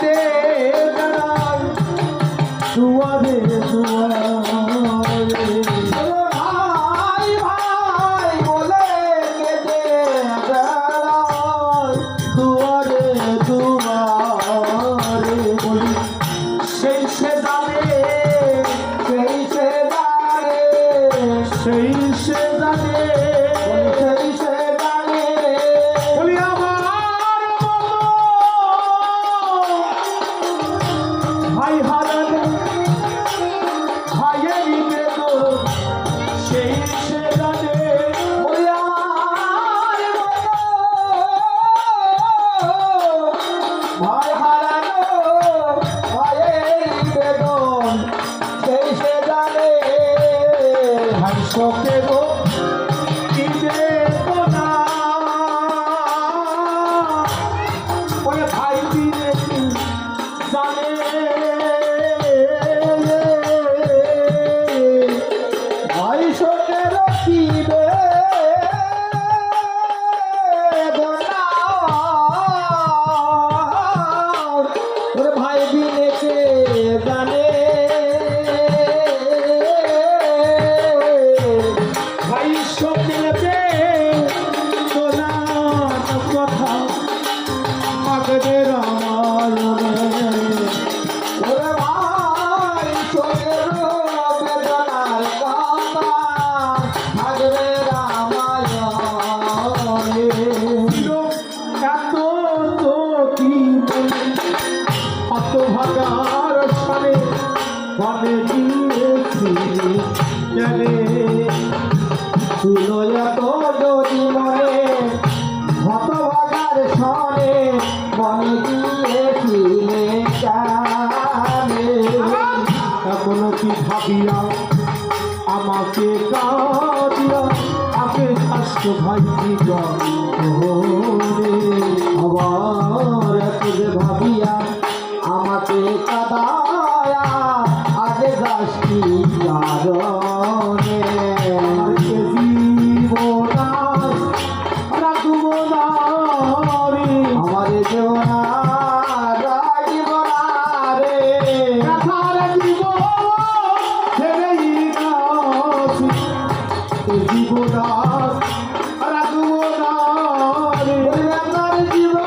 কেঁদে দাঁড়ায় দুয়ারে দুয়ারে ভাই ভাই বলে কেঁদে দাঁড়ায় দুয়ারে দুয়ারে বলি সেই সে জানে সেই সে জানে সেই সে জানে সেই সে জানে বলি আমার ভাই হারানো ভাইয়েরই বেদন সেই সে জানে বলি আমার ভাই হারানো ভাইয়েরই বেদন সেই সে জানে ভাই শোকেরও কি বেদনা বলে ভাই দিনে কি জানে ভাই শোকেরও কি বেদনা ওরে ভাই দিনে কে জানে ভাই শোকের বেদনা কথা মাগবে রামায়ণে ওরে ভাই শোকের বেদনার কথা মাগবে রামায়ণে এত তো কি বলি অত ভাগার সানে বনে গিয়েছি জানে ছিল এত যদি মনে হতভাগার সনে বনে গিয়েছিলে জানে এখনো কি ভাবিয়া আমাকে কাঁদিয়া আগে স্বাস্থ্য ভাই আবার এত যে ভাবিয়া আমাকে কাদায়া আগে গাছটি কারণে জীবনার রাখব না আমার জীবনা রাখিব না রে কথা রাখিব ছেড়েই গাছি জীবনার রাখব না রে আমার জীবন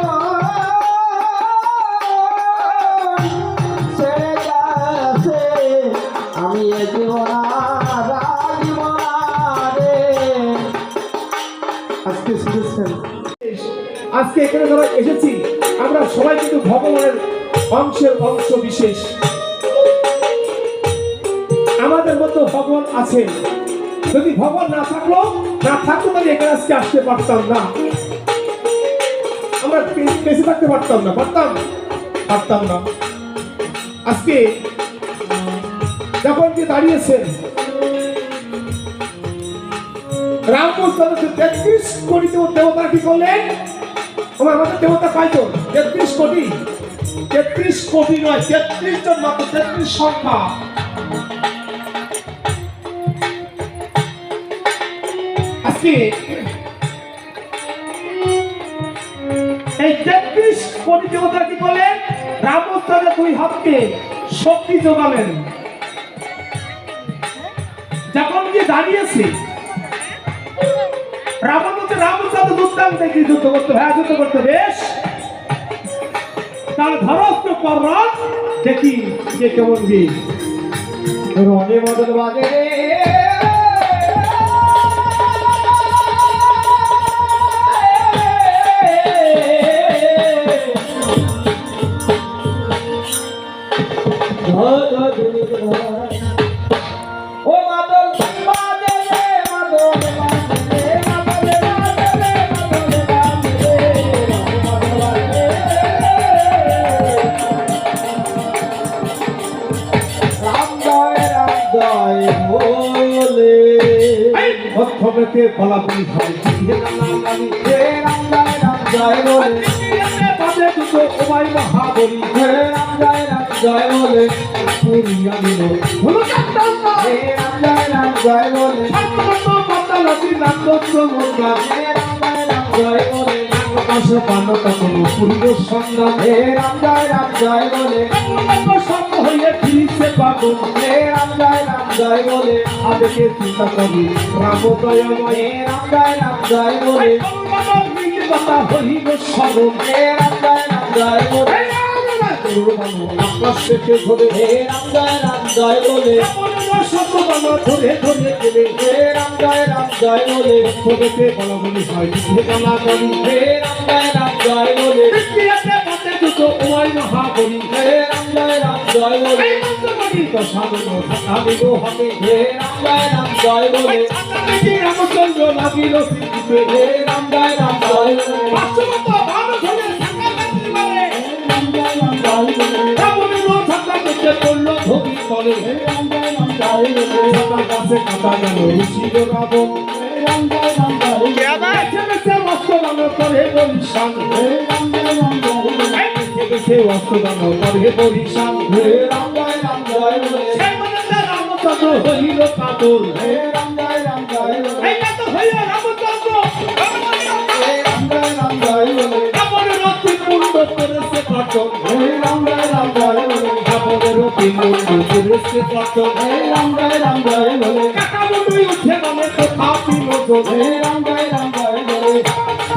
ছেড়ে গেছে আমি এ জীবনা রাখিব না রে আজকে শুনেছেন আজকে এখানে যারা এসেছি আমরা সবাই কিন্তু ভগবানের অংশ বিশেষ আমাদের মতো ভগবান আছেন যদি ভগবান না থাকতো তাহলে এখানে আজকে আসতে পারতাম না আমরা বেঁচে থাকতে পারতাম না আজকে যখন যে দাঁড়িয়েছেন রামকৃষ্ণ 33 কোটি দেবতা কি করলেন আমাদের দেবতা কয়জন 33 কোটি নয় 33 জন মাত্র 33 সংখ্যা আজকে এই 33 কোটি দেবতা কি করলেন রামকৃষ্ণের দুই হাতকে শক্তি যোগালেন যখন গিয়ে দাঁড়িয়েছে রামচন্দ্র দুর্দান্ত দেখি যুদ্ধ করতে বেশ তার ধরস্ত পর্বত দেখি যে কেমন বীর রণে মদন বাজে ও মাদল বাজে রে মাদল বাজে প্রথমেতে বলাবলি হয় জয় বলে পাবে দুটো ওমাই মহাবলী রাম জয় বলে পুরিয়া দিল হলো হে রাম জয় বলে পাতালতি নান্দস্ব মুদ্রা হে রাম জয় বলে নাগপাশ পানতা কোনো পুরীর সন্ধ্যা হে রাম জয় বলে সব হয়ে ফিরছে পাগল হে রাম জয় বলে আবেগে চিন্তা করি রামদয়ময় হে রাম জয় বলে কথা হইব সরল হে রাম জয় বলে আকাশ থেকে ধরে হে রাম জয় বলে শতবানা ধরে ধরে গেলে হে রাম জয় বলে ছোটতে বলাবলি হয় যুদ্ধে গালা করি হে রাম জয় বলে ইতিহাসে পথে দুটো ওয়াই মহাবলী হে রাম জয় বলে এই মন্ত্রবাদী দশানন থাকাবিল হবে হে রাম জয় বলে ছাত্রী রামচন্দ্র লাগিল সিদ্ধিতে হে রাম জয় বলে বাস্তবত ভালো ধরে থাকাবাদী বলে রাবণের ছাত্রা করতে পড়লো ধবি তলে ছাতার কাছে কাটা গেল ঋষির রাবণ বেছে অস্ত্রদান করে বরিশান বেছে অস্ত্রদান করে বরিশান হে রাম জয় বলে সেই মনে রামচন্দ্র হইল কাতর হে রাম জয় বলে এই কাতর হইল রামচন্দ্র হে রাম জয় বলে রাবণের অতি মুন্ড করেছে পাটন হে রাম জয় বলে রাবণের অতি মুন্ড করেছে পাটন হে রাম জয় বলে কাকা মুন্ডুই উঠে নামে কোথাও বিনোদন হে রাম জয় বলে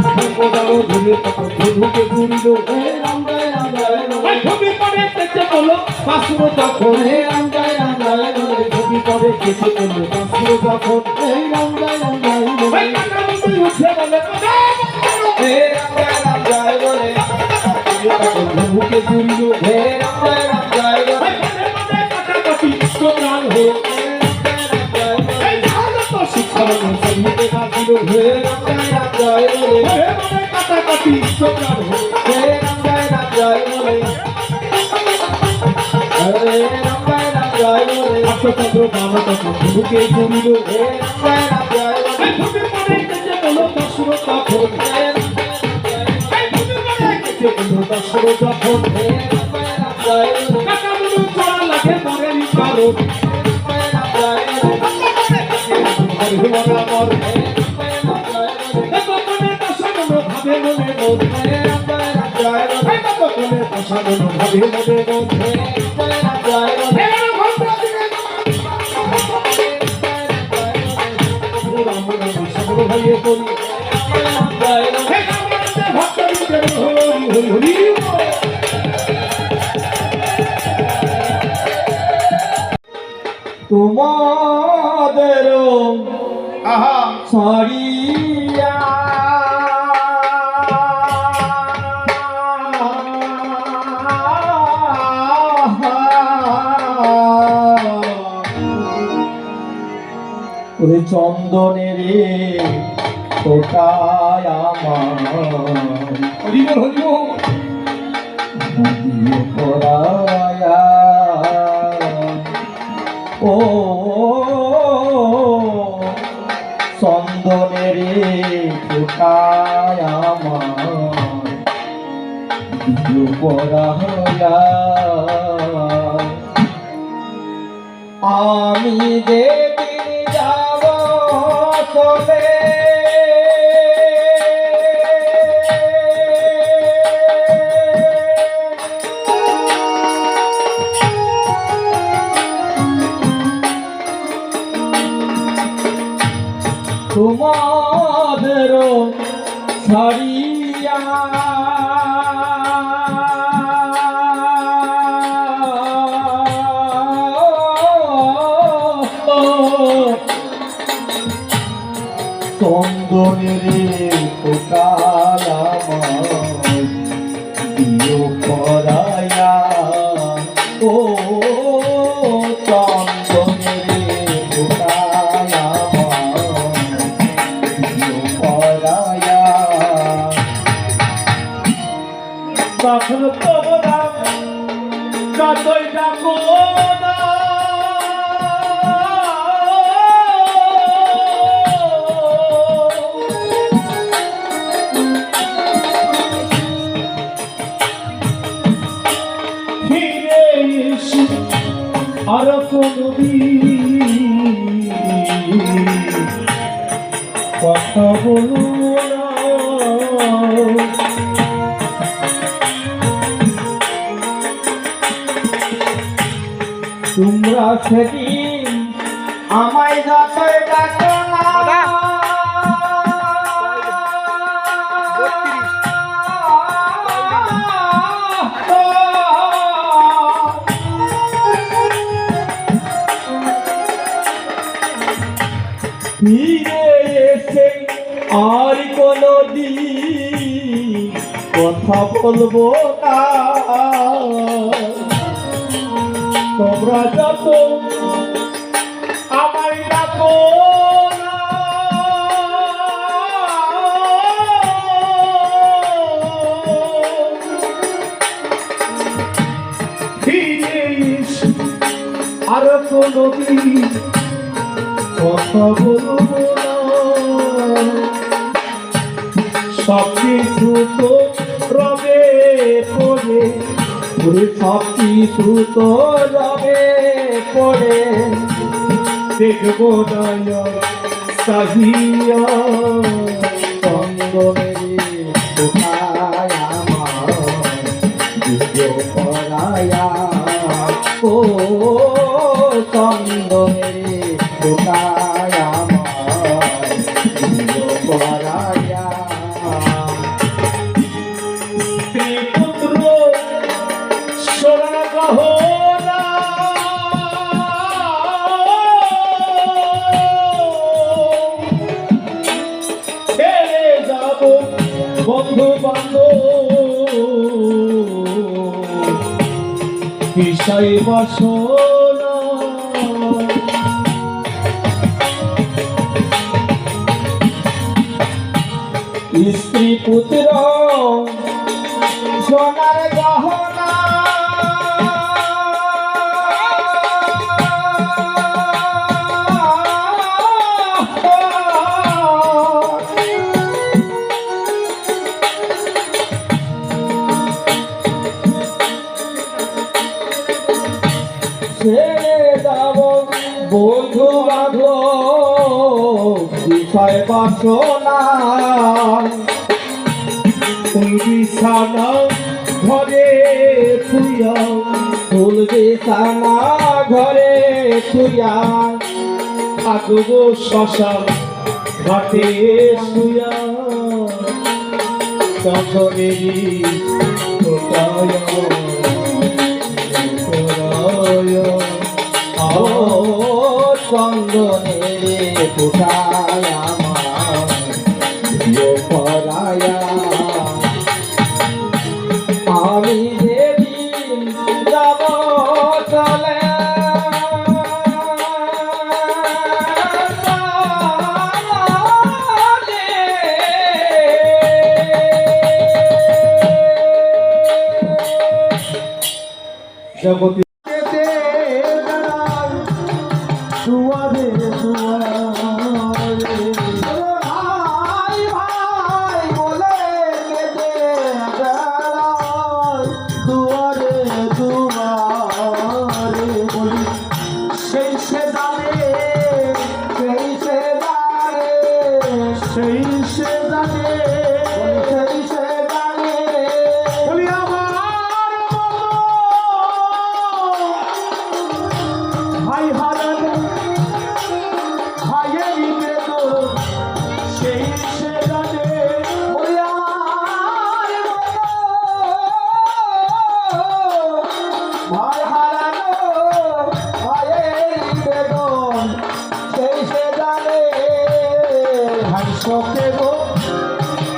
ধর্মদারও ধরে কত ধনুকে জুড়িল হে রাম জয় বলে ছবি পরে কেটে বলো বাসুর যখন হে রাম জয় বলে ছবি পরে কেটে বলো বাসুর যখন হে রাম জয় বলে ওই কাকা মুন্ডুই উঠে বলে হে রাম জয় বলে ধনুকে জুড়িল হে রাম জয় বলে কাটাকাটি প্রাণ হয়ে এই তাহলে তো শিক্ষারণ সঙ্গীতে বাজিল হে রাম জয় বলে কাটাকাটি প্রাণ হয়ে হে রাম জয় বলে হে রাম জয় বলে আত্মচন্দ্র বামচন্দ্র ধনুকে জুড়িল হে রাম জয় বলে ছবি পরে কেটে বলো বাসুর তখন দশর যখন হে রাম জয় বলে কাকা মুন্ডু চড়া লাগে মরেরই কারণ আমার কতক্ষণে দশানন ভাবে মনে মন কতক্ষণে দশানন ভাবে মনে মন রাম রাম সাগর ভাইয়ে করি ভক্ত হরি হরি হরি তোমাদের আহা ছাড়িয়া ওরে চন্দনের টোকায় আমার হরিবল হরিবল দিয়ে পরায়া ও চন্দনের টোকায় আমার দিয়ে পরায়া আমি যেদিন যাব চলে তোমাদের ছাড়িয়া চন্দনের পোকাল আমার দিও পরায়া ও চন্দনের পোকাল আমার দিও পরায়া তখন তোমরা যতই ডাকো না ফিরে এসে আর কোনদিন কথা বলো না তোমরা সেদিন আমায় যতই ডাকো না ফিরে এসে আর কোনো দিন কথা বলবো না তোমরা যত আমায় ডাকো না ফিরে এসে আর কোনো দিন কথা বলবো না সব কিছু তো রবে পড়ে সব কিছু তো রবে পড়ে দেখবো নয় সাহিয়া চন্দনেরি কোথায় আমার দিব্য পরায়া ও চন্দনেরি কোথায় আমার দিব্য পরায়া স্ত্রী পুত্র সোনা গহনা ছেড়ে যাব বন্ধু বান্ধব বিষয় বাসনা স্ত্রী পুত্র সোনার গহনা ছেড়ে যাব বন্ধু বান্ধব বিষয় বাসনা বিছানা ঘরে থুইয়া ফুল বিছানা ঘরে থুইয়া থাকবো শ্মশান ঘাটে শুয়া চন্দনেরি কোথায় ও চন্দনেরি কোথায় আমার দিব্য পরায়া আমি যেদিন যাব চলে জগতি দুয়ারে দুয়ারে ভাই ভাই বলে কেঁদে বেড়ায় দুয়ারে দুয়ারে বলি সেই সে জানে সেই সে জানে সেই সে জানে সেই সে জানে বলি আমার ভাই হারানো ভাইয়ের বেদন সেই সে জানে বলি আমার ভাই হারানো ভাইয়ের বেদন সেই সে জানে ভাই শোকে গো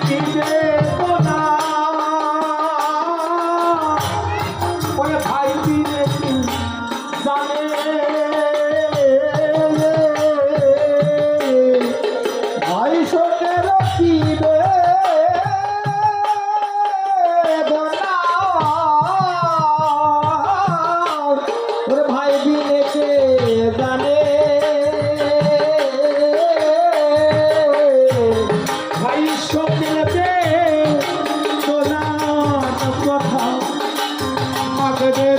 কি বেদনা ওরে ভাই দিনে জানে ভাই শোকের কি বেদনা ওরে ভাই দিনে কে জানে ভাই শোকের বেদনা কথা মাগবে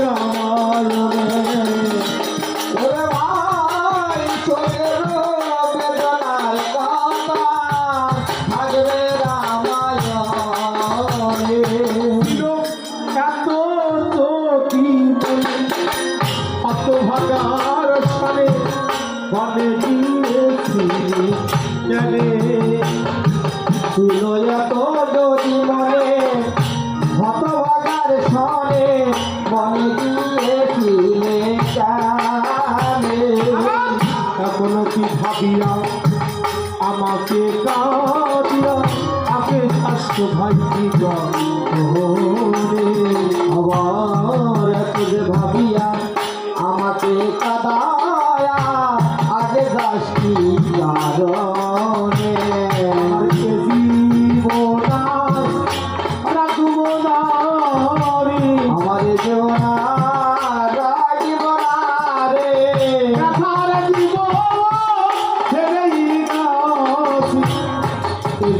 মনে দিয়েছি জানে ছিল এত যদি মনে হতভাগার সনে মনে দিয়েছিলে জানে এখনো কি ভাবিয়া আমাকে কাঁদিয়া আগে স্বাস্থ্য ভাই আবার এত যে ভাবিয়া আমাকে কাদায়া আগে গাছটি কারণে আমার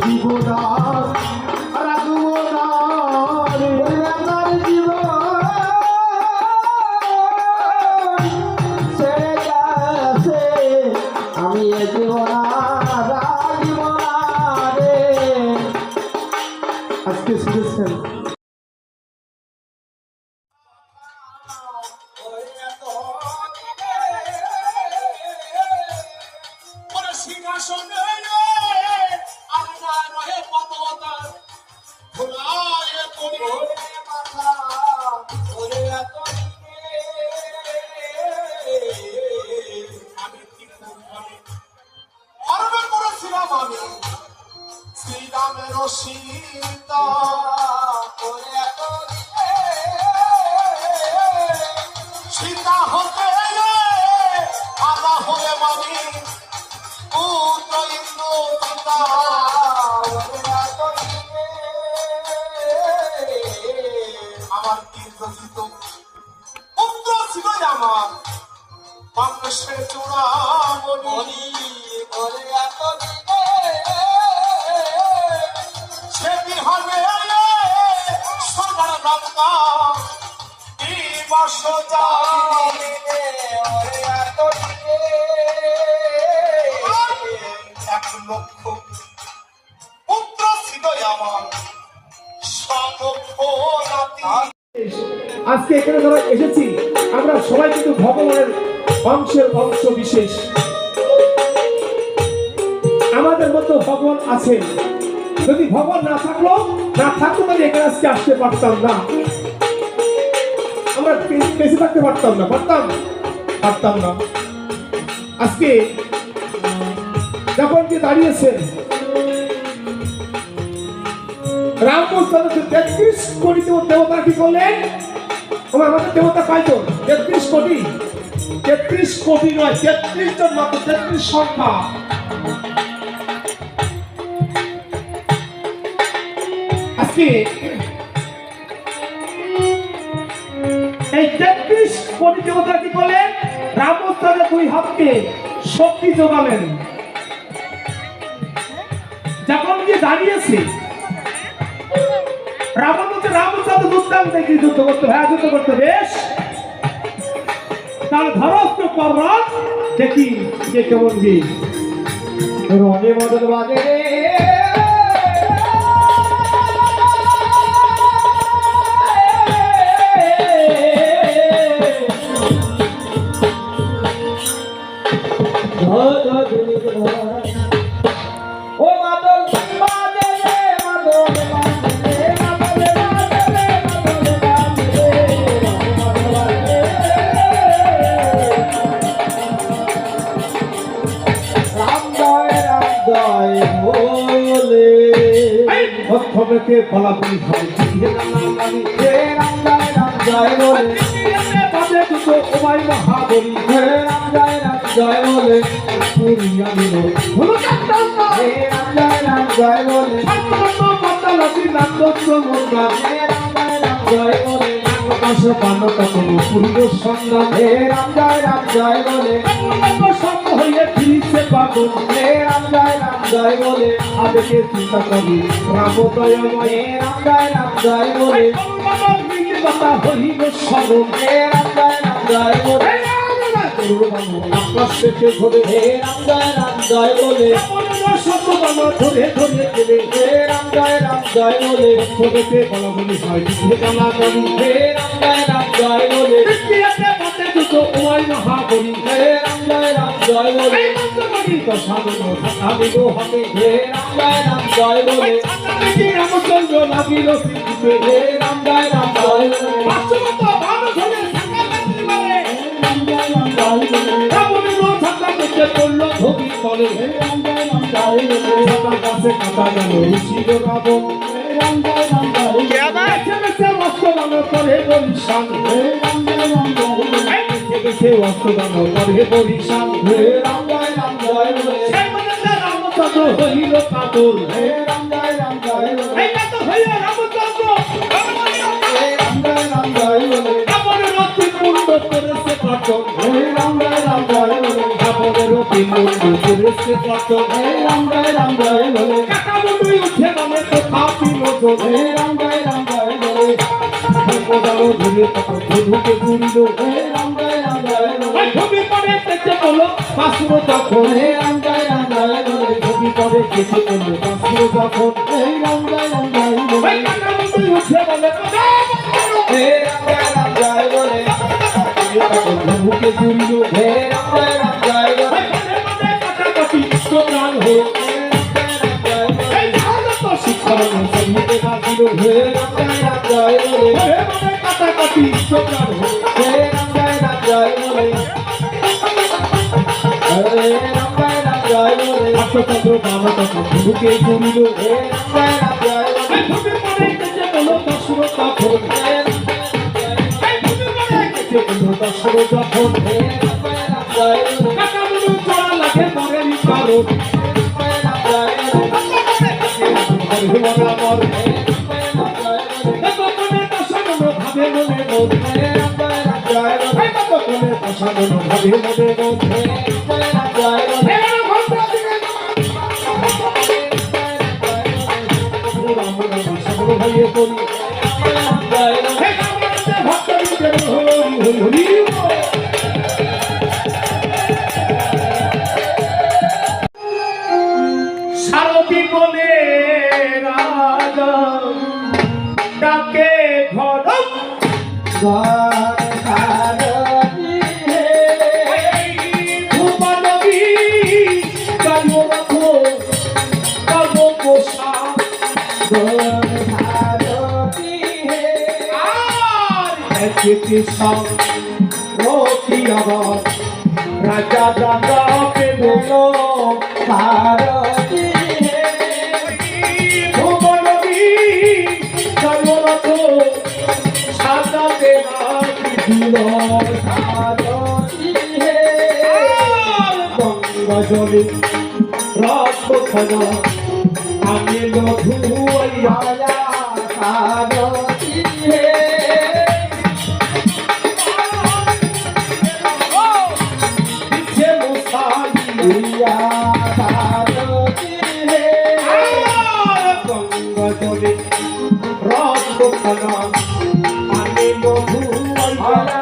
জীবনা আমি জীবনা আজকে শুনেছেন শ্রীরামের সীতা সীতা হতে আদা হয়ে মানি পুত্র ইন্দ্র পিতা আমার ইন্দ্রজিত পুত্র ছিল আমার বাংলাদেশের চূড়ামণি বলে এত সে বিহারে সোনার নৌকা কি বর্ষ এক লক্ষ পুত্র ছিল আমার সমক্ষ নাতি আজকে এখানে যারা এসেছি আমরা সবাই কিন্তু ভগবানের অংশ বিশেষ আমাদের মধ্যে ভগবান আছেন যদি ভগবান না থাকতো তাহলে এখানে আজকে আসতে পারতাম না আমরা বেঁচে থাকতে পারতাম না আজকে যখন যে দাঁড়িয়েছেন রামমূর্তি 33 কোটি দেবতা কি করলেন আমাদের দেবতা কয়জন 33 কোটি নয় 33 জন মাত্র 33 সংখ্যা আজকে এই 33 কোটি দেবতা কি করলেন রামমূর্তির দুই হাতকে শক্তি যোগালেন যখন গিয়ে দাঁড়িয়েছে রামমূর্তি দুর্দান্ত দেখি যুদ্ধ করতে বেশ তার ধরস্ত পর্বত দেখি যে কেমন গিয়ে রনে বদল বাজে ও মাদল বাজে মাদল প্রথমেতে ফলাফল হয় রাম জয় বলে তাদের দুটো ওমাই মহাবলী রাম জয় বলে পুরিয়া নিল হলো রাম জয় বলে পাতালতি নান্দস্য মন্দা জয় বলে আকাশ পানতা কোনো পূর্ব সন্ধ্যা রাম জয় বলে সব হইয়া ফিরিছে পাগল রাম জয় বলে আবেগে চিন্তা করি রামদয়ময় রাম জয় বলে কথা হইব সরল রাম জয় বলে আকাশ থেকে ধরে রাম জয় বলে শব্দবানা ধরে ধরে গেলে রাম জয় বলে প্রথমেতে ফলাফল হয় গালা করি রাম জয় বলে দুটো ওমাই মহাবলী রাম জয় জয় বলে এই মন্ত্রবাণী তো সাধন আমি তো হবে হে রাম জয় বলে রামচন্দ্র লাগিল শ্রীকৃষ্ণে হে রাম জয় বলে পাঁচশত ভালো ধরে থাকা লাগতে পারে রাম জয় বলে রাবণের ছাতা করতে পড়ল ধবি তলে রাম জয় বলে ছাতার কাছে কাটা গেল ঋষির রাবণ রাম জয় বলে বেছে বেছে অস্ত্র দান করে বরিশান রাম জয় বলে বেছে বেছে অস্ত্র দান করে বরিশান হে রাম জয় বলে সেই মনে রামচন্দ্র হইল কাতর হে রাম জয় বলে এই কাতর হইল রামচন্দ্র হে রাম জয় বলে রাবণের অতি মুন্ড করেছে পাটন হে রাম জয় বলে রাবণের অতি মুন্ড করেছে পাটন হে রাম জয় বলে কাটা মুন্ডুই উঠে নামে কোথাও বিনোদন হে রাম জয় বলে কোদালো ধরে তখন ধনুকে জুড়িল হে রাম জয় বলে ওই ছবি পরে পেতে বলো পাশুর যখন হে রাম জয় বলে ছবি পরে পেতে বলো পাশুর যখন হে রাম জয় বলে ওই কাটা মুন্ডুই উঠে বলে হে রাম জয় বলে ধনুকে জুড়িল হে রাম জয় বলে ওই মনে মনে কাটাকাটি প্রাণ হোক এই ভারত শিক্ষণ সঙ্গীতে বাজিল হে রাম জয় বলে মনে মনে কাটাকাটি প্রাণ হোক হে রাম জয় বলে হে রাম জয় বলে রাষ্ট্রচন্দ্র বামচন্দ্র ধনুকে জুড়িল হে রাম জয় বলে এই ছবি পরে পেতে বলো পাশুর যখন হে এই ছবি পরে পেতে বলো পাশুর যখন রাম জয় বলে কাটা মুন্ডু চড়া লাগে মরেনি কারণ সারথি বলে রাজা ডাকে ঘর ভুবনবী কাল রাখো কাল পোষা আর একটি সব রথি আবার রাজা রাজা পেল ভুবনবী কাল রাখো সাজাতে দিল গঙ্গা জলে রসখানা আমি ধুয়াইয়া পিছে মশাই গঙ্গা জলে রসখানা আমি ধুয়াইয়া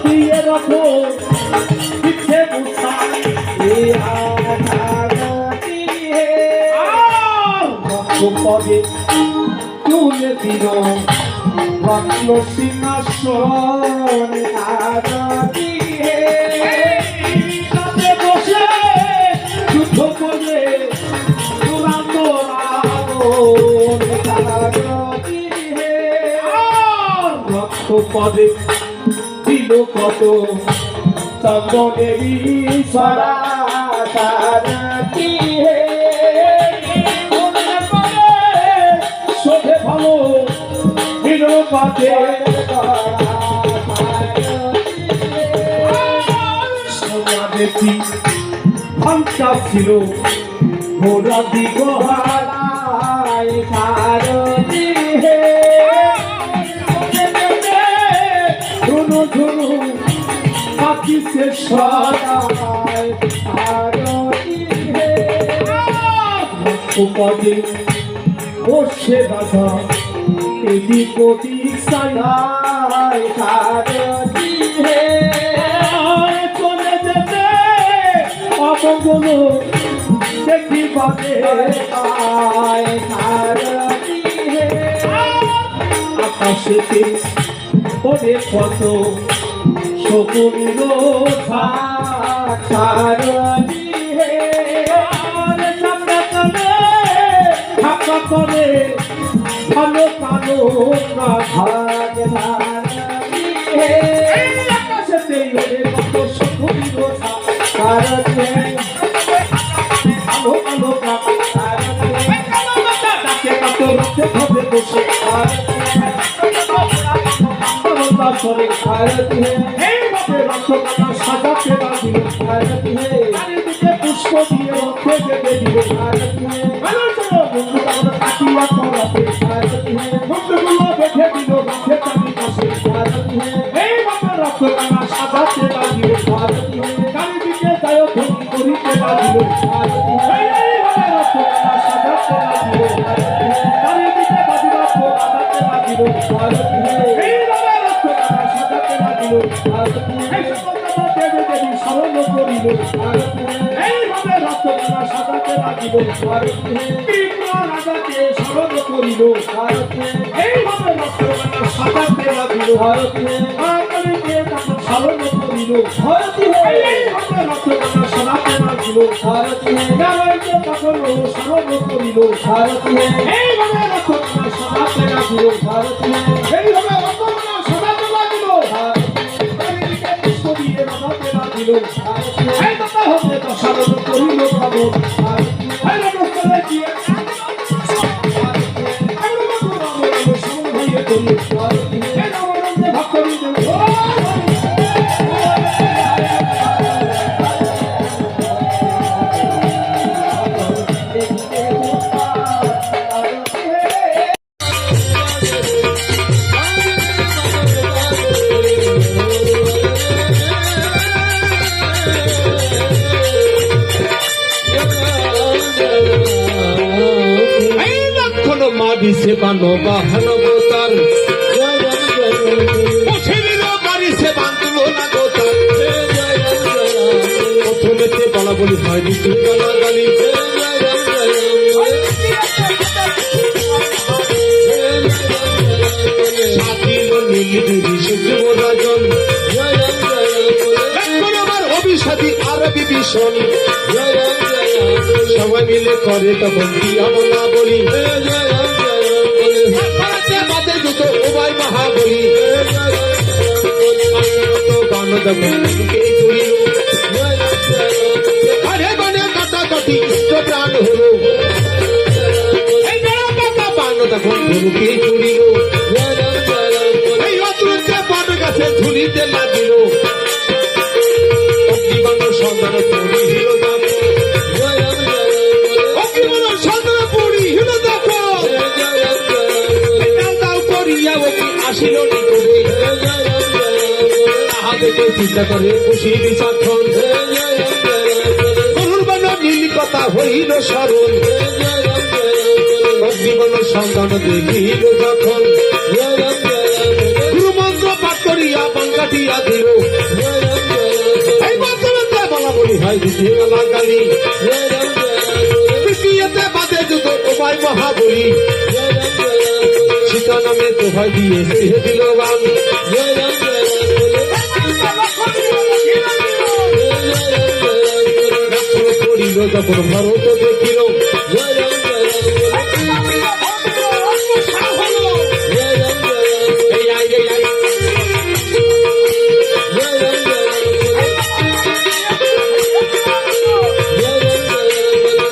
দিয়ে রাখো পিছে মশাই পদে তুলে দিল রত্ন সিংহাসন তাতে বসে যুদ্ধ করে চূড়ান্ত রক্ত পদে দিল কত চন্দনেরই সরা শোভে ভালো নিরপাতে সোনা দেখি ঘন্টা ছিল ঘোড়া দিগহারায় ঝুনু ঝুনু পাখি সে সদায় উপদে বসে বাধা এদিক ওদিক সাইলায় চলে যেতে অবগুণ দেখি বাদে আকাশেতে ওরে কত শকুনির সারণী হে আরে চাপা করে ধাক্কা করে ভালো কালো ভাগ ধারণী হে আকাশেতে ওরে কত শকুনির সারণী হে ভালো কালো সারণী হে ডাকে কত রক্তে ধরে বসে সরে সারণী হে এইভাবে রক্তকাটা সাজাতে লাগিল সারণী হে চারিদিকে পুষ্প দিয়ে রক্তে বেঁধে দিল আলোচনা বন্ধু আমরা কাটিয়া করাতে সারণী হে বন্ধুগুলো বেঁধে দিল রথে চারি পাশে সারণী হে এইভাবে রক্তকাটা সাজাতে লাগিল সারণী হে চারিদিকে জয় ধ্বনি করিতে লাগিল সারণী হে এইভাবে রক্তকাটা সাজাতে লাগিল চারিদিকে বাজিবাদ্য বাজাতে লাগিল সারণী হে এইভাবে রক্তকাটা সাজাতে লাগিল সারণী হে এই সকল কথা দেবে দেবী স্মরণ করিল সারণী হে এইভাবে রক্তকাটা সাজাতে লাগিল সারণী হে তীব্র রাজাকে স্মরণ করিল সারণী হে এইভাবে রক্তকাটা সাজাতে লাগিল সারণী হে কাকালিকে তখন স্মরণ করিল সারণী হে এইভাবে রক্তকাটা সাজাতে লাগিল সারণী হে নারায়ণকে তখন স্মরণ করিল সারণী হে এইভাবে রক্তকাটা সাজাতে লাগিল সারণী হে এইভাবে রক্তকাটা সাজাতে লাগিল চারিদিকে পুষ্প দিয়ে বাজাতে লাগিল এই কথা হতে তো স্মরণ করিল ভগবান এই রক্তকাটা দিয়ে মাটি সে বানো বাহানবতার পথের বাড়ি সে বাঁধলো না গোতার প্রথমেতে বলা বলি হয়নি তুই গালা গালি আমার অভিশাপী আরবি ভীষণ সবাই মিলে করে তখন কি আমলা বলি মাতে দুটো ওবাই মহাবলী বানদ ঘরে গনে কাটাকাটি ইষ্ট প্রাণ হলো বানদ ঘরুকে চুরিল এই অদ্রুতে বট গাছে ঝুলিতে লাগিল অগ্নিবাণ সন্ধান পড়িল দাম অগ্নিবাণ সন্ধান পড়িল দেখো দাও করিয়া অগ্নি আসিল নিকটে তাহা দেখে চিন্তা করে খুশি বিচক্ষণ গরুর নীল কথা হইল স্মরণ অগ্নিবাণ সন্ধান দেখিল যখন গুরুমন্ত্র পাঠ করিয়া বাঙ্গাটিয়া দিল এই মন্ত্রতে বলা বলি হয় দিতে গালা গালি বিক্রিয়াতে বাদে যুদ্ধ উপায় মহাবলী সীতা নামে দোহাই দিয়ে ছেড়ে দিল বান করিল যখন ভারত দেখিল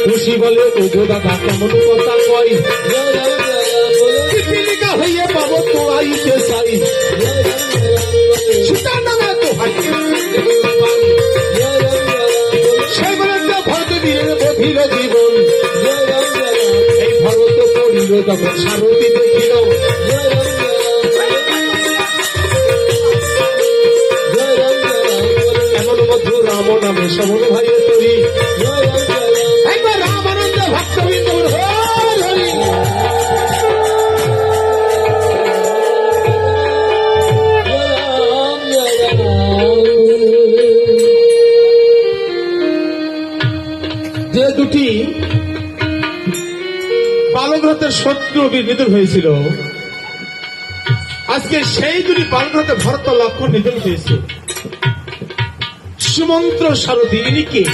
খুশি বলে ওগো দাদা কেমন কথা কই পিপিলিকা হইয়ে পাবো তোরাইতে চাই সীতার নামে দোহাই সেই বলে ভরত বীরের বধির জীবন এই ভরত পড়িল যখন সারথী দেখিল এমন মধুর রাম নামে সমন ভাইয়ের তরি একবার রামানন্দ ভক্তবৃন্দ হরি যে দুটি বালগ্রহের শত্রু বিভেদন হয়েছিল আজকে সেই দুটি বালকতে ভরত লক্ষণ নিধন হয়েছে। সুমন্ত্র সারথী ইনি কে?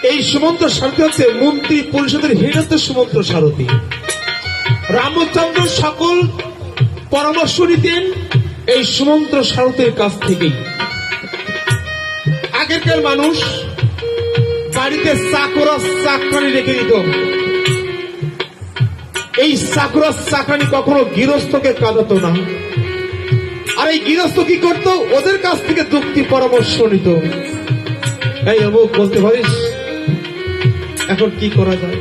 এই সুমন্ত্র সারথী হচ্ছে মন্ত্রী পরিষদের হিরত সুমন্ত্র সারথী। রামচন্দ্র সকল পরামর্শ নিতেন এই সুমন্ত্র সারথীর কাছ থেকেই। আগেরকার মানুষ বাড়িতে চাকরা চাকরানি রেখে দিত। এই চাকরা চাকরানি কখনো গৃহস্থকে কাঁদাতো না। আর এই গৃহস্থ কি করত? ওদের কাছ থেকে যুক্তি পরামর্শ নিত। এই অমুক বলতে পারিস এখন কি করা যায়?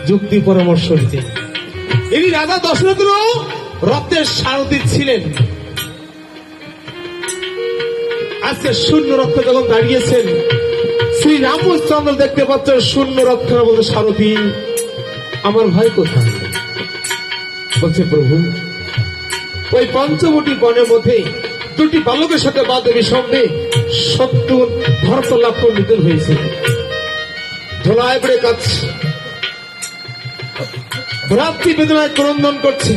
যুক্তি পরামর্শ নিতেন। ইনি রাজা দশরথের রথের সারথী ছিলেন। আজকে শূন্য রথে যখন দাঁড়িয়েছেন, শ্রী রামচন্দ্র দেখতে পাচ্ছেন শূন্য রথের মধ্যে সারথী। আমার ভাই কোথায়? বলছে প্রভু, ওই পঞ্চবটি বনের মধ্যে দুটি বালকের সাথে বাদবী সঙ্গে সত্তর ভরত লক্ষণ নিধন হয়েছে। ধোলায় পড়ে কাঁদছে, ভ্রাতৃ বেদনায় ক্রন্দন করছে।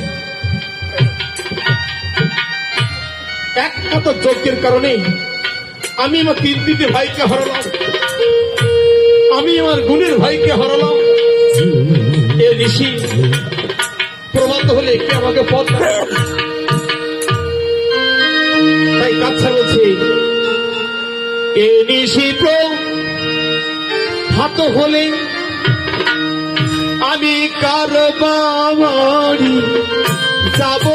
একমাত্র যজ্ঞের কারণে আমি আমার তিনটি ভাইকে হারালাম, আমি আমার গুণের ভাইকে হারালাম। এ ঋষি প্রমাদ হলে কে আমাকে পথ দেখাবে? তাই কাচ্ছা বলছে, এ ঋষি হাত হলে আমি কার বাড়ি যাব?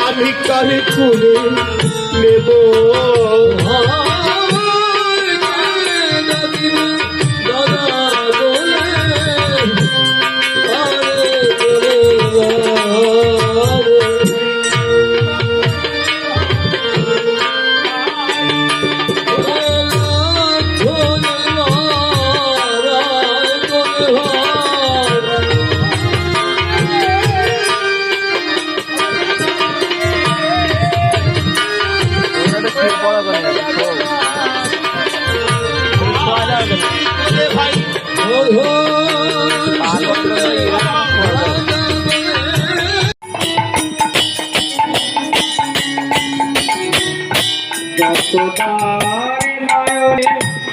আমি কারে করে নেব?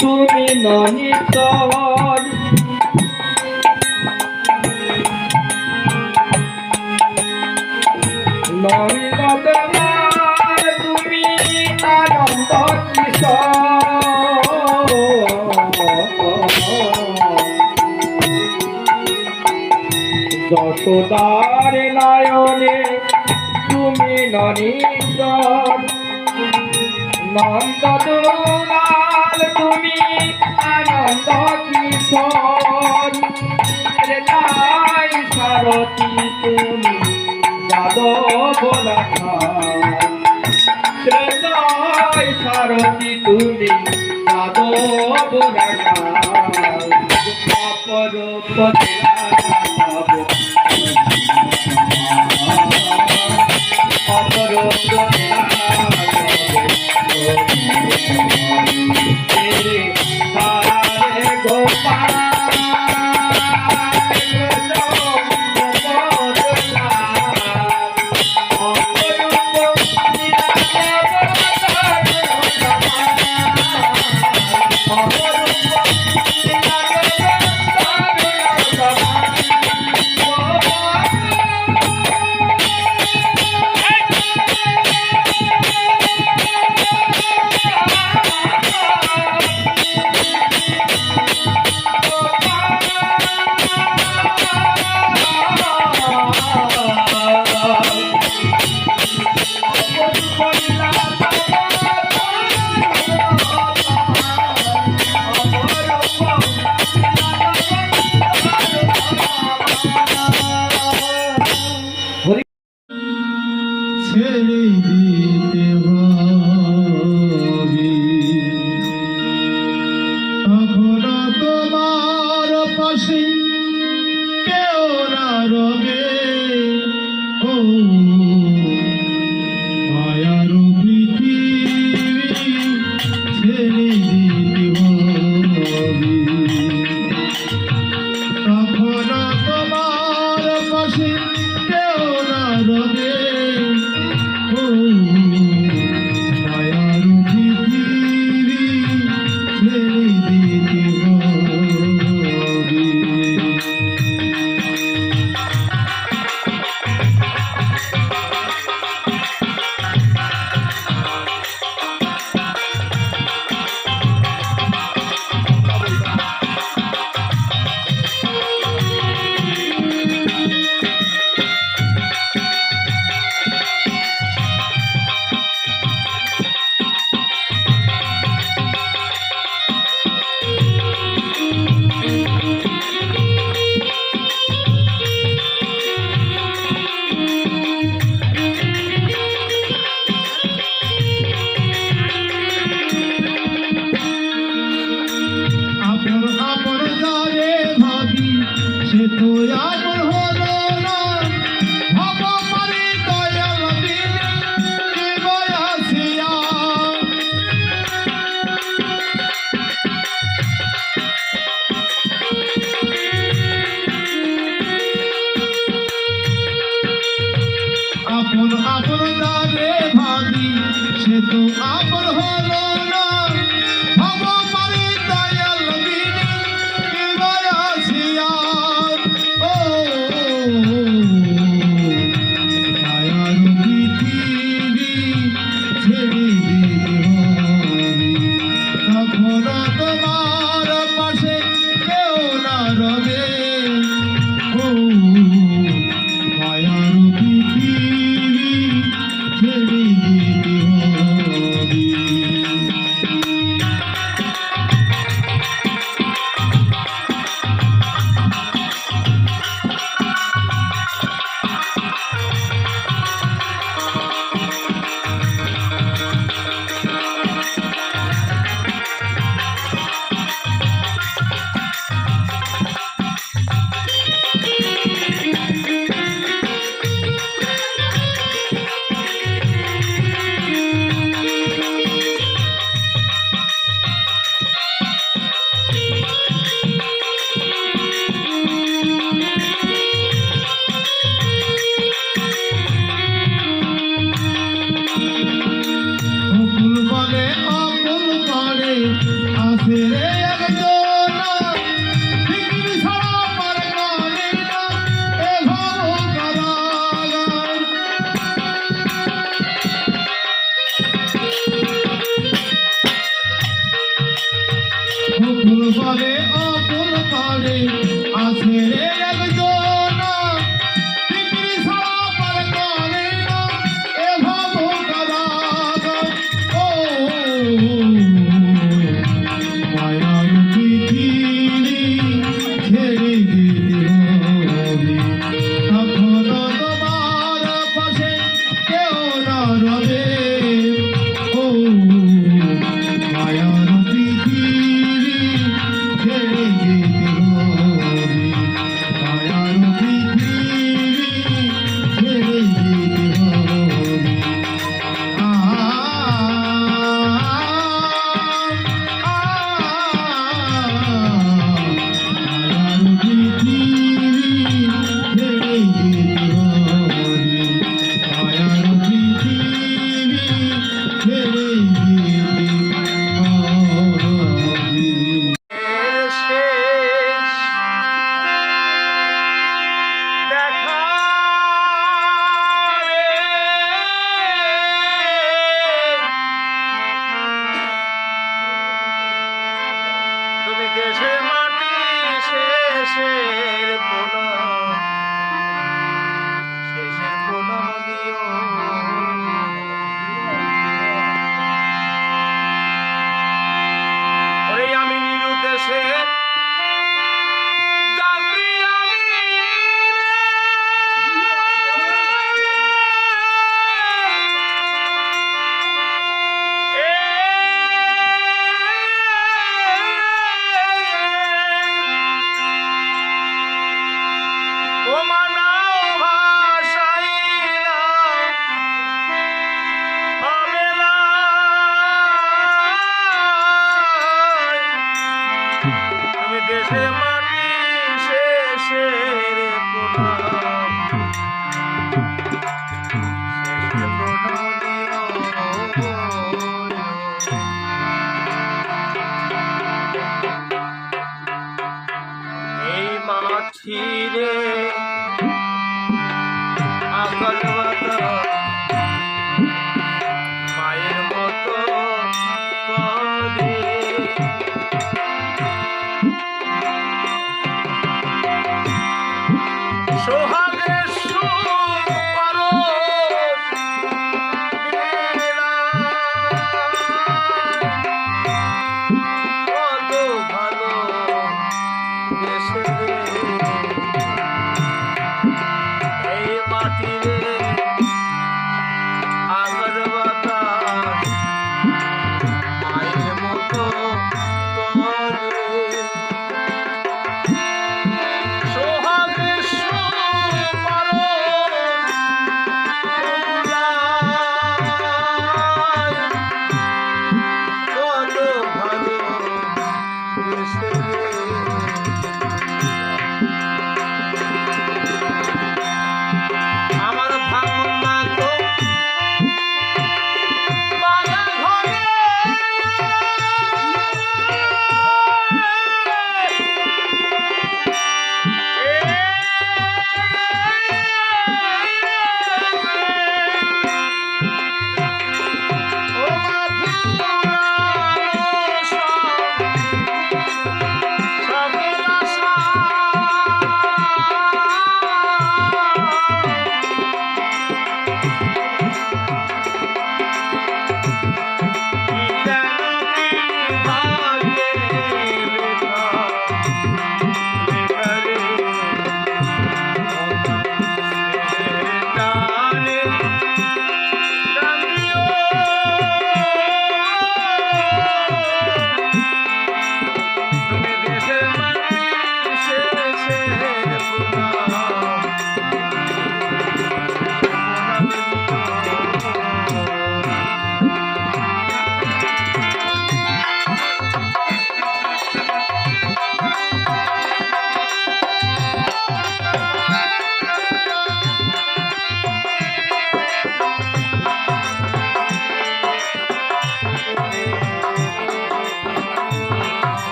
তুমি নহিত তুমি আনন্দ কিশোর, যশোদার নয়নে তুমি ননিন্দন, নন্দ দুলাল তুমি আনন্দ কিশোর, তাই সারথী তুমি যাদব তাই সারথী তুমি যাদব পাশে কেউ না রবে ও মায়ার পৃথিবী ছেড়ে দিতে হবে তখন তোমার পাশে কেউ না রবে ও মায়ার পৃথিবী ছেড়ে দিতে হবে আপন আপন যারে ভাবি সে তো আপন হলো না ভাব পারে দয়াল দিন কে বয়াসিয়া আপন আপন যারে ভাবি সে তো আপন হলো না ভাব পারে দয়াল দিন কে বয়াসিয়া ও মায়ার পৃথিবী ছেড়ে দিতে হবে তখন তোমার পাশে কেউ না রবে ও মায়ার পৃথিবী ছেড়ে দিতে হবে অকুল বলে অকুল করে আসে রে একজন পৃথিবী ছাড়া পার করে না এ ভব কারাগার অকুল বলে অকুল করে আসে রে একজন পৃথিবী ছাড়া পার করে না এ ভব কারাগার ও মায়ার পৃথিবী ছেড়ে দিতে হবে তখন তোমার পাশে কেউ না রবে ও মায়ার পৃথিবী ছেড়ে দিতে হবে মায়ার পৃথিবী ছেড়ে দিতে হবে দেখা তুমি দেশের মাটি শেষের প্রণাম দিও ওরে আমি নিরুদ্দেশে যাত্রী আমি মাটিরে আকাল বাতা মায়ের মতো করে সোহাগের সুর পরশ কত ভালো দেশে এই মাটিরে আগর বাতাস মায়ের মতো করে সোহাগের সুর পরশ কত ভালো দেশে আমার ভাঙন না তো বাধা ঘরে ও সকল আশা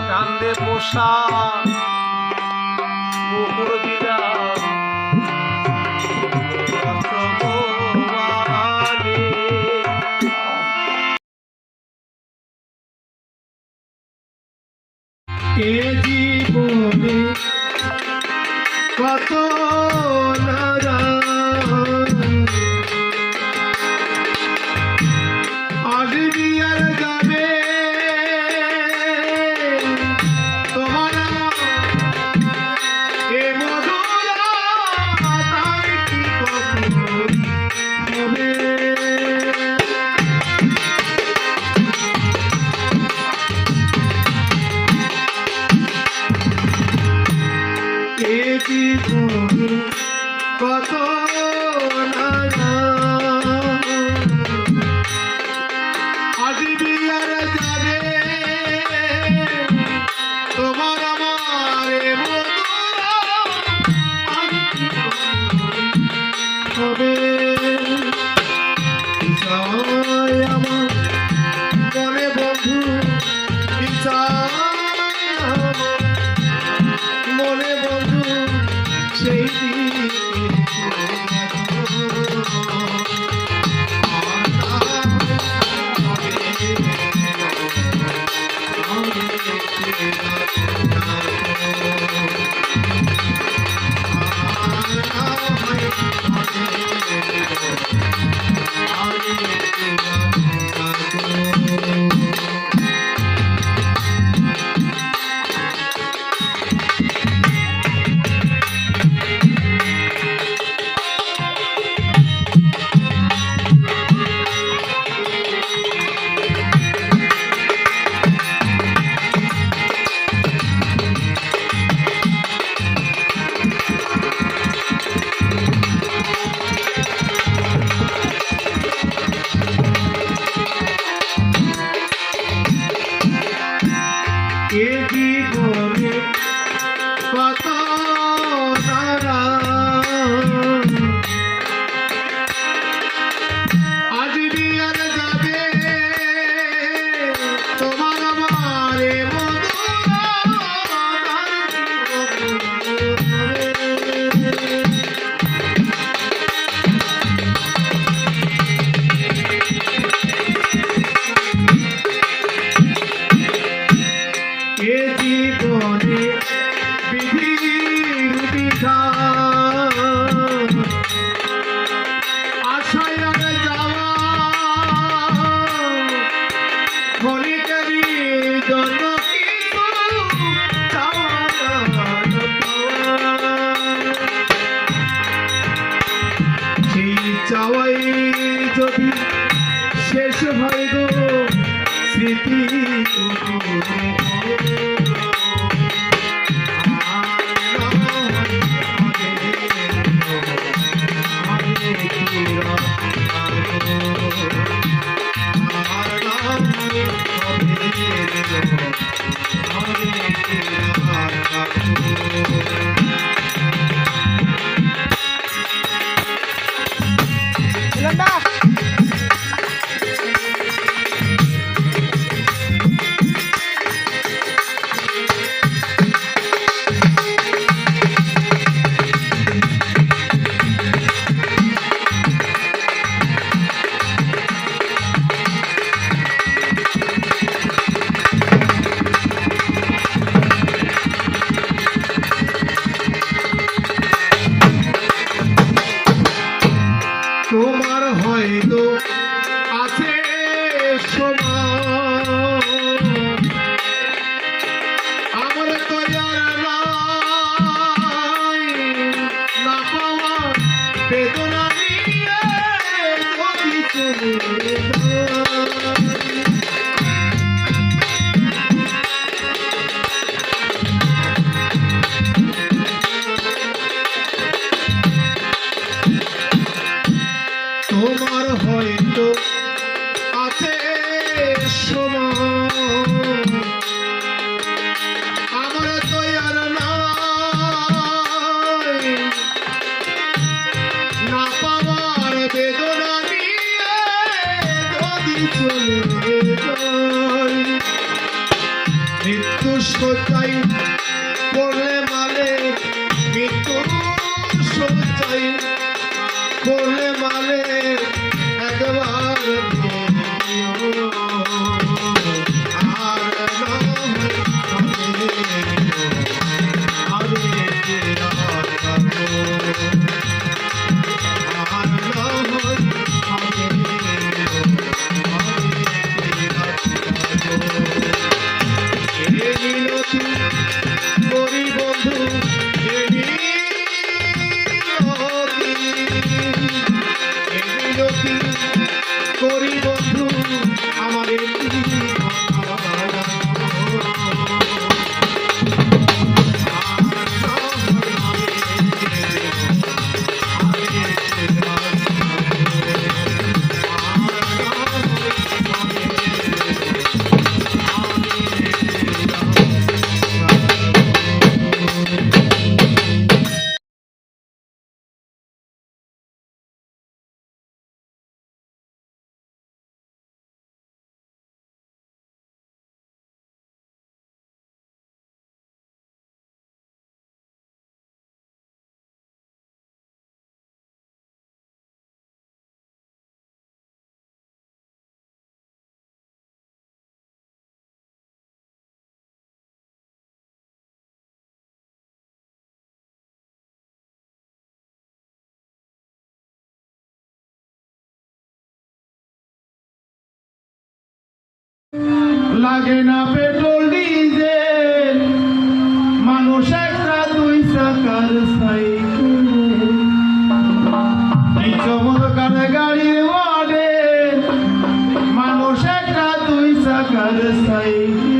কান্দে পোষা কুকুর বিড়াল রথবানে। এ জীবনে কত নারায়ণ আসবি আর যাবে তোমার এ মধুর তার কি কখন হবে এ জীবনে কত আসবি আর যাবে তোমার আমার এ মধুর আর কি হবে সায়ারে যাওয়া ক্ষণিকেরই জন্য কিছু চাওয়া না পাওয়া। সেই চাওয়াই যদি শেষ হয় গো স্মৃতি তোমার হয়তো আছে সময়, আমার তো আর নাই, না পাওয়া বেদনা নিয়ে যদি চলে যায়। তোমার হয়তো আছে সময়, আমার তো আর নাই, না পাওয়ার বেদনা নিয়ে যদি চলে যাই। মৃত্যু শয্যায় পড়লে মালে, মৃত্যু শয্যায় পড়লে মালে একবার দিও, আর না হবে আমি আর পাবো, আর না হয় আমি এই মিনতি করি বন্ধু, এই মিনতি করি বন্ধু, আমার লাগে না পেট্রোল ডিজেল, মানুষ একটা দুই চাকার সাইকেল, এই চমৎকার গাড়ির মডেল, মানুষ একটা দুই চাকার সাইকেল।